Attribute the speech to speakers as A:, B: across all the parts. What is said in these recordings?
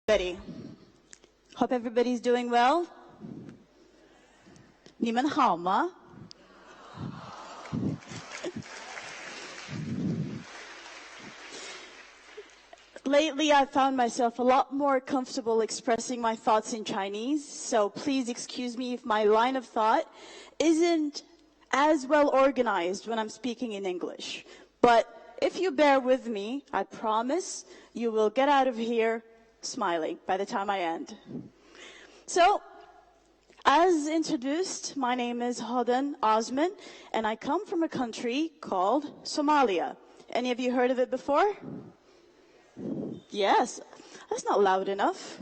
A: Everybody. Hope everybody's doing well. 你们好吗? Lately, I found myself a lot more comfortable expressing my thoughts in Chinese, so please excuse me if my line of thought isn't as well organized when I'm speaking in English. But if you bear with me, I promise you will get out of here smiling by the time I end. So, as introduced, my name is Aduun Osman, and I come from a country called Somalia. Any of you heard of it before? Yes, that's not loud enough.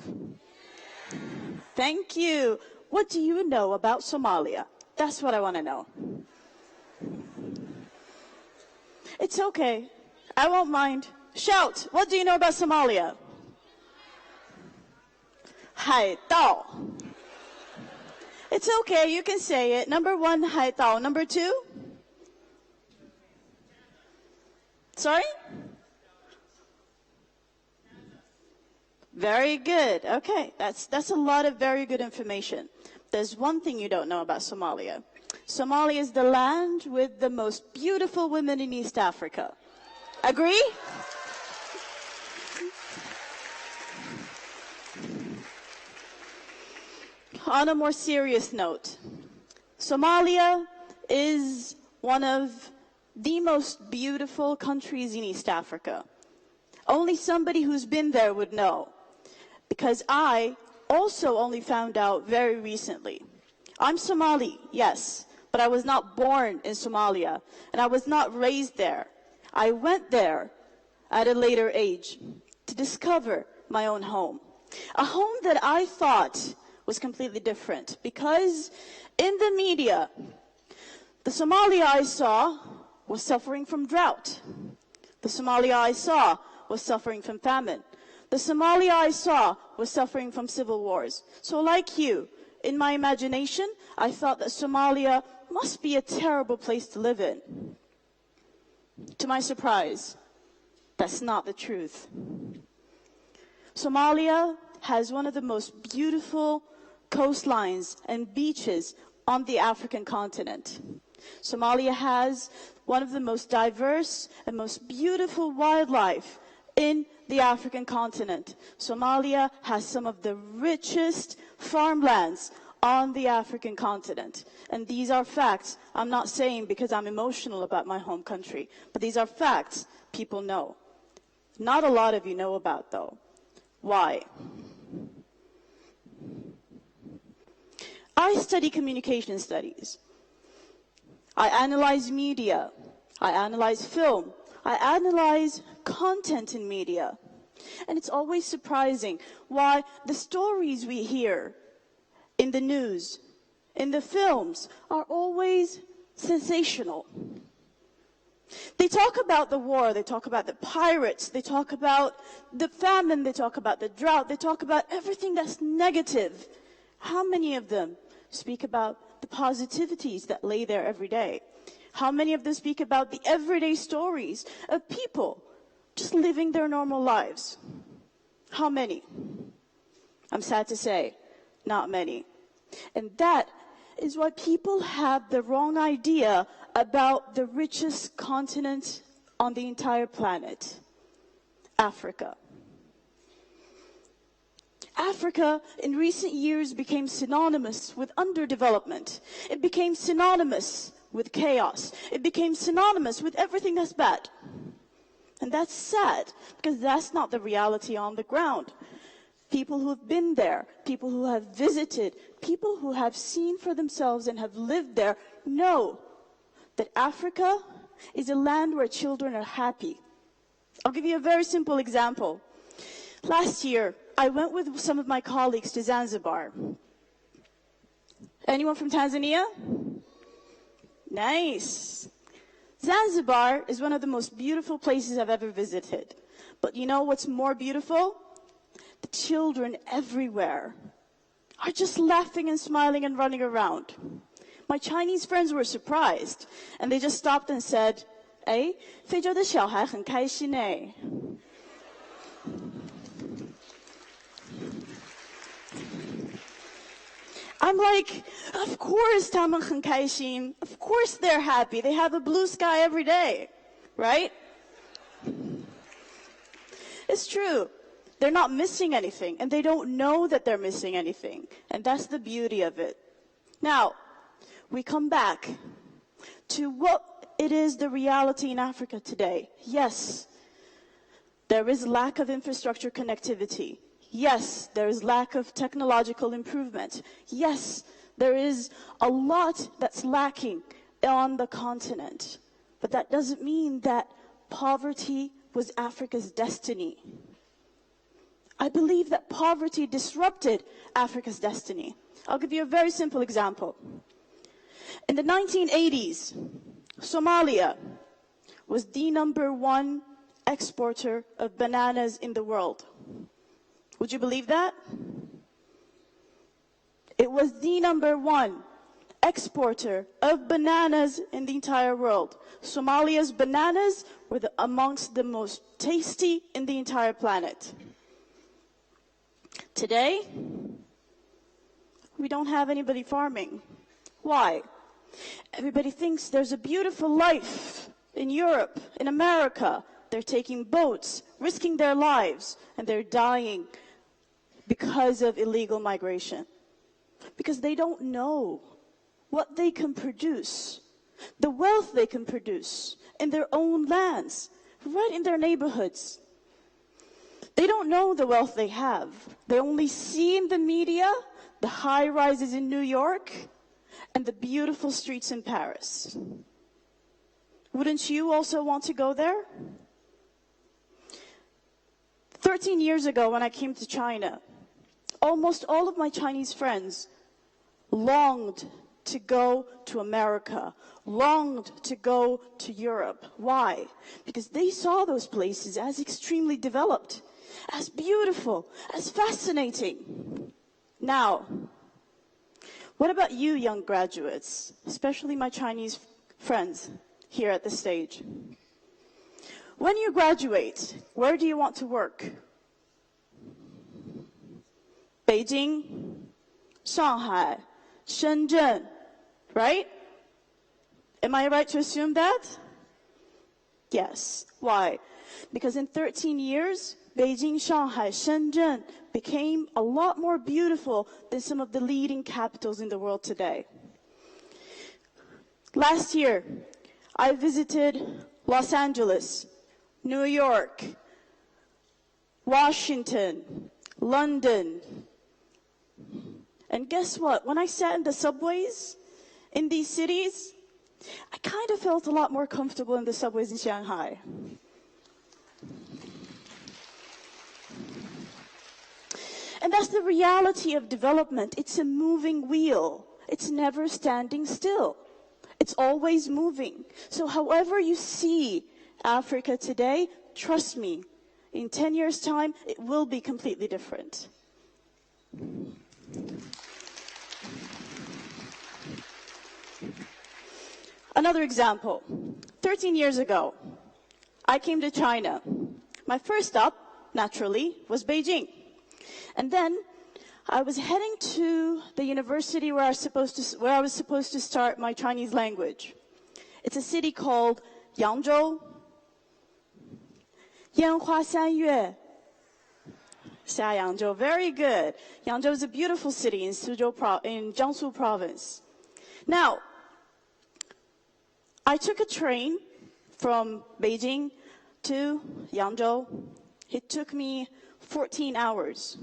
A: Thank you. What do you know about Somalia? That's what I want to know. It's okay. I won't mind. Shout, what do you know about Somalia? 海盗. It's okay, you can say it. Number one, 海盗. Number two? Sorry? Very good. Okay, that's a lot of very good information. There's one thing you don't know about Somalia. Somalia is the land with the most beautiful women in East Africa. Agree? On a more serious note, Somalia is one of the most beautiful countries in East Africa. Only somebody who's been there would know, because I also only found out very recently. I'm Somali, yes, but I was not born in Somalia, and I was not raised there. I went there at a later age to discover my own home. A home that I thought was completely different, because in the media, the Somalia I saw was suffering from drought. The Somalia I saw was suffering from famine. The Somalia I saw was suffering from civil wars. So like you, in my imagination, I thought that Somalia must be a terrible place to live in. To my surprise, that's not the truth. Somalia has one of the most beautiful coastlines and beaches on the African continent. Somalia has one of the most diverse and most beautiful wildlife in the African continent. Somalia has some of the richest farmlands on the African continent. And these are facts. I'm not saying because I'm emotional about my home country, but these are facts people know. Not a lot of you know about, though. Why? I study communication studies. I analyze media. I analyze film. I analyze content in media. And it's always surprising why the stories we hear in the news, in the films, are always sensational. They talk about the war, they talk about the pirates, they talk about the famine, they talk about the drought, they talk about everything that's negative. How many of them speak about the positivities that lay there every day? How many of them speak about the everyday stories of people just living their normal lives? How many? I'm sad to say, not many. And that is why people have the wrong idea about the richest continent on the entire planet, Africa. Africa, in recent years, became synonymous with underdevelopment. It became synonymous with chaos. It became synonymous with everything that's bad. And that's sad, because that's not the reality on the ground. People who have been there, people who have visited, people who have seen for themselves and have lived there know that Africa is a land where children are happy. I'll give you a very simple example. Last year, I went with some of my colleagues to Zanzibar. Anyone from Tanzania? Nice. Zanzibar is one of the most beautiful places I've ever visited. But you know what's more beautiful? The children everywhere are just laughing and smiling and running around. My Chinese friends were surprised, and they just stopped and said, 哎，非洲的小孩很开心哎。I'm like, of course, 他们很开心. Of course they're happy. They have a blue sky every day, right? It's true. They're not missing anything, and they don't know that they're missing anything. And that's the beauty of it. Now, we come back to what it is the reality in Africa today. Yes, there is lack of infrastructure connectivity. Yes, there is lack of technological improvement. Yes, there is a lot that's lacking on the continent. But that doesn't mean that poverty was Africa's destiny. I believe that poverty disrupted Africa's destiny. I'll give you a very simple example. In the 1980s, Somalia was the #1 exporter of bananas in the world. Would you believe that? It was the #1 exporter of bananas in the entire world. Somalia's bananas were amongst the most tasty in the entire planet. Today, we don't have anybody farming. Why? Everybody thinks there's a beautiful life in Europe, in America. They're taking boats, risking their lives, and they're dying because of illegal migration. Because they don't know what they can produce, the wealth they can produce in their own lands, right in their neighborhoods. They don't know the wealth they have. They only see in the media the high rises in New York and the beautiful streets in Paris. Wouldn't you also want to go there? 13 years ago when I came to China, almost all of my Chinese friends longed to go to America, longed to go to Europe. Why? Because they saw those places as extremely developed, as beautiful, as fascinating. Now, what about you young graduates, especially my Chinese friends here at the stage? When you graduate, where do you want to work? Beijing, Shanghai, Shenzhen, right? Am I right to assume that? Yes. Why? Because in 13 years, Beijing, Shanghai, Shenzhen became a lot more beautiful than some of the leading capitals in the world today. Last year, I visited Los Angeles, New York, Washington, London. And guess what? When I sat in the subways in these cities, I kind of felt a lot more comfortable in the subways in Shanghai. And that's the reality of development. It's a moving wheel. It's never standing still. It's always moving. So however you see Africa today, trust me, in 10 years' time, it will be completely different. Another example. 13 years ago, I came to China. My first stop, naturally, was Beijing. And then I was heading to the university where I was supposed to start my Chinese language. It's a city called Yangzhou. 烟花三月. Xiayangzhou, very good. Yangzhou is a beautiful city in Jiangsu province. Now, I took a train from Beijing to Yangzhou. It took me 14 hours.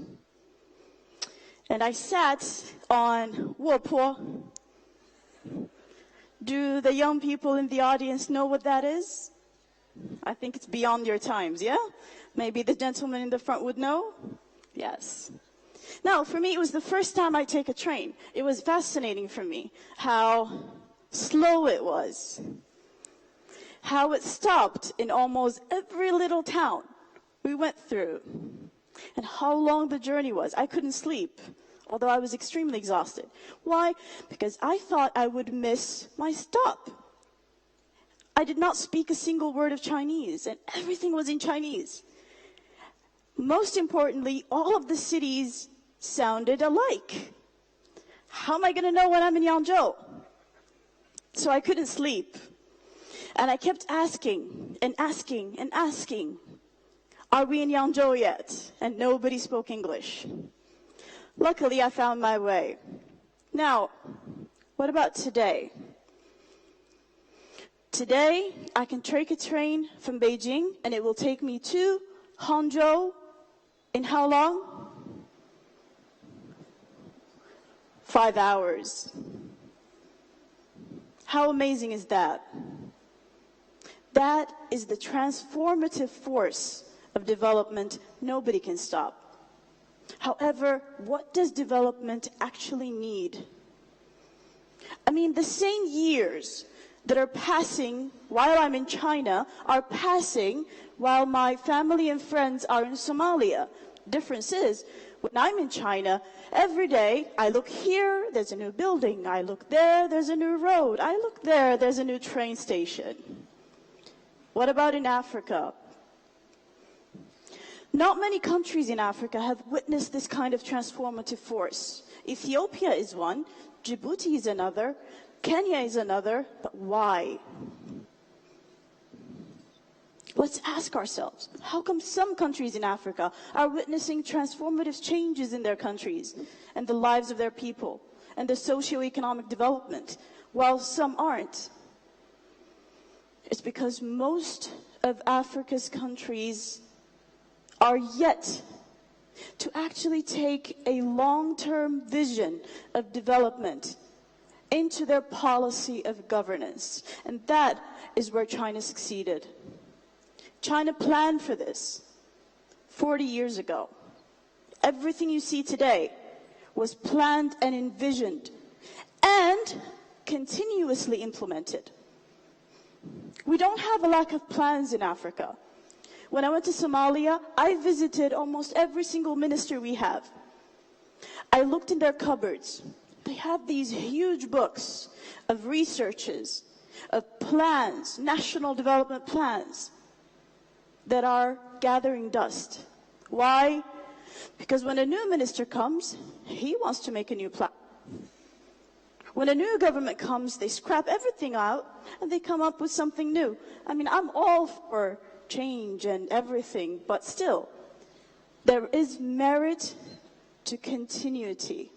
A: And I sat on Wopo. Do the young people in the audience know what that is? I think it's beyond your times, yeah? Maybe the gentleman in the front would know? Yes. Now, for me, it was the first time I take a train. It was fascinating for me how slow it was, how it stopped in almost every little town we went through, and how long the journey was. I couldn't sleep, although I was extremely exhausted. Why? Because I thought I would miss my stop. I did not speak a single word of Chinese, and everything was in Chinese. Most importantly, all of the cities sounded alike. How am I going to know when I'm in Yangzhou? So I couldn't sleep. And I kept asking and asking and asking, are we in Yangzhou yet? And nobody spoke English. Luckily, I found my way. Now, what about today? Today, I can take a train from Beijing, and it will take me to Hangzhou in how long? 5 hours. How amazing is that? That is the transformative force of development nobody can stop. However, what does development actually need? I mean, the same years that are passing while I'm in China are passing while my family and friends are in Somalia. Difference is, when I'm in China, every day I look here, there's a new building. I look there, there's a new road. I look there, there's a new train station. What about in Africa? Not many countries in Africa have witnessed this kind of transformative force. Ethiopia is one, Djibouti is another, Kenya is another, but why? Let's ask ourselves, how come some countries in Africa are witnessing transformative changes in their countries and the lives of their people and the socio-economic development, while some aren't? It's because most of Africa's countries are yet to actually take a long-term vision of development into their policy of governance. And that is where China succeeded. China planned for this 40 years ago. Everything you see today was planned and envisioned and continuously implemented. We don't have a lack of plans in Africa. When I went to Somalia, I visited almost every single minister we have. I looked in their cupboards. They have these huge books of researches, of plans, national development plans, that are gathering dust. Why? Because when a new minister comes, he wants to make a new plan. When a new government comes, they scrap everything out and they come up with something new. I mean, I'm all for change and everything, but still, there is merit to continuity.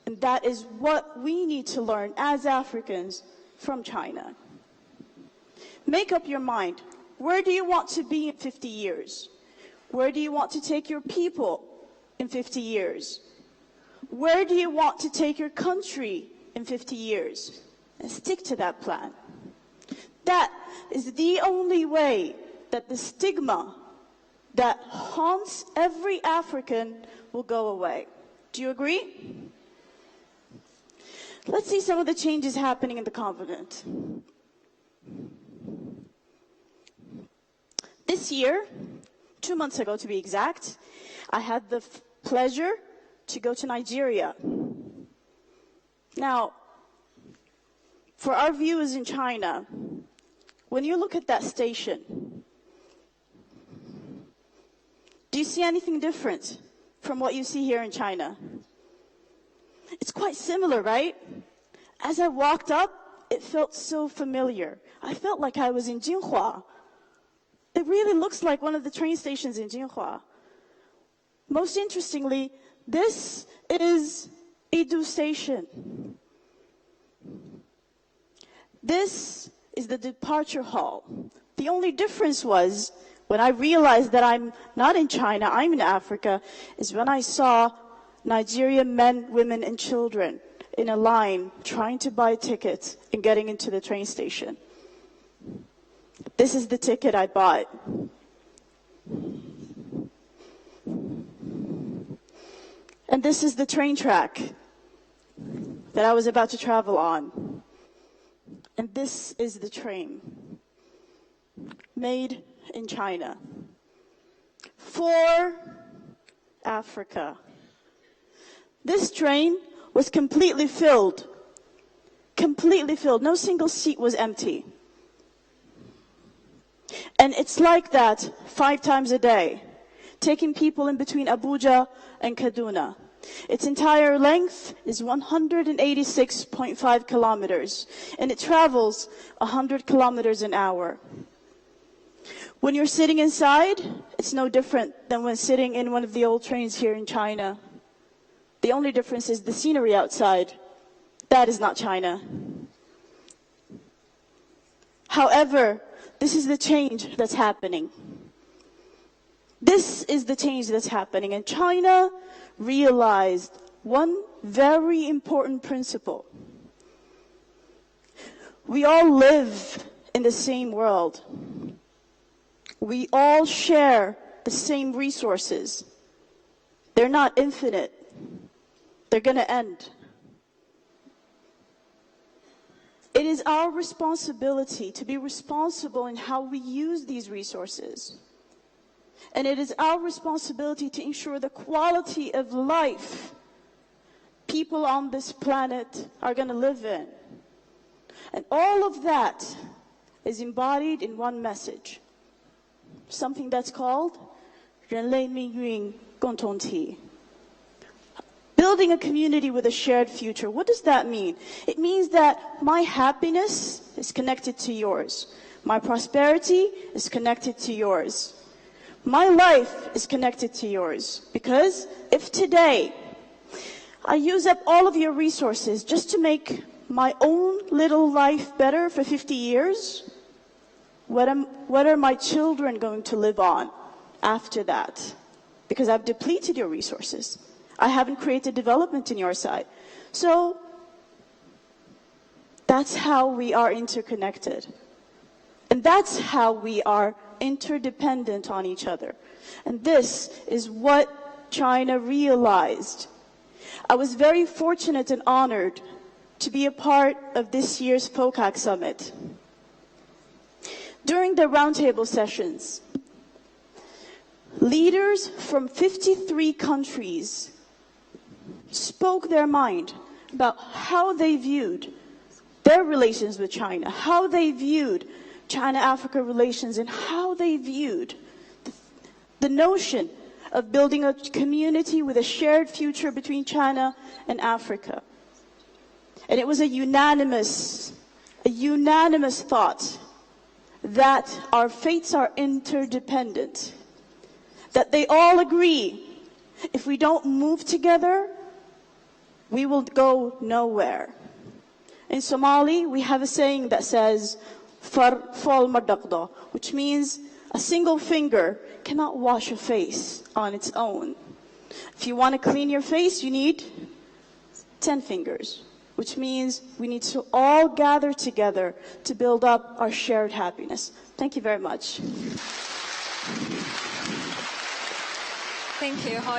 A: And that is what we need to learn as Africans from China. Make up your mind. Where do you want to be in 50 years? Where do you want to take your people in 50 years? Where do you want to take your country in 50 years? And stick to that plan. That is the only way that the stigma that haunts every African will go away. Do you agree? Let's see some of the changes happening in the continent. This year, 2 months ago to be exact, I had the pleasure to go to Nigeria. Now, for our viewers in China, when you look at that station, do you see anything different from what you see here in China? It's quite similar, right? As I walked up, it felt so familiar. I felt like I was in Jinhua. It really looks like one of the train stations in Jinhua. Most interestingly, this is Aduun Station. This is the departure hall. The only difference was, when I realized that I'm not in China, I'm in Africa, is when I saw Nigerian men, women, and children in a line trying to buy tickets and getting into the train station. This is the ticket I bought. And this is the train track that I was about to travel on. And this is the train, made in China, for Africa. This train was completely filled. Completely filled. No single seat was empty. And it's like that 5 times a day, taking people in between Abuja and Kaduna. Its entire length is 186.5 kilometers, and it travels 100 kilometers an hour. When you're sitting inside, it's no different than when sitting in one of the old trains here in China. The only difference is the scenery outside. That is not China. However, this is the change that's happening. This is the change that's happening. And China realized one very important principle. We all live in the same world. We all share the same resources. They're not infinite. They're going to end. It is our responsibility to be responsible in how we use these resources. And it is our responsibility to ensure the quality of life people on this planet are going to live in. And all of that is embodied in one message. Something that's called 人类命运共同体. Building a community with a shared future. What does that mean? It means that my happiness is connected to yours. My prosperity is connected to yours. My life is connected to yours. Because if today I use up all of your resources just to make my own little life better for 50 years, what are my children going to live on after that? Because I've depleted your resources. I haven't created development in your side. So that's how we are interconnected. And that's how we are interdependent on each other. And this is what China realized. I was very fortunate and honored to be a part of this year's POCAC Summit. During the roundtable sessions, leaders from 53 countries spoke their mind about how they viewed their relations with China, how they viewed China-Africa relations, and how they viewed the notion of building a community with a shared future between China and Africa. And it was a unanimous thought that our fates are interdependent, that they all agree if we don't move together, we will go nowhere. In Somali, we have a saying that says, "Far fal madaqda," which means a single finger cannot wash a face on its own. If you want to clean your face, you need 10 fingers, which means we need to all gather together to build up our shared happiness. Thank you very much.
B: Thank you.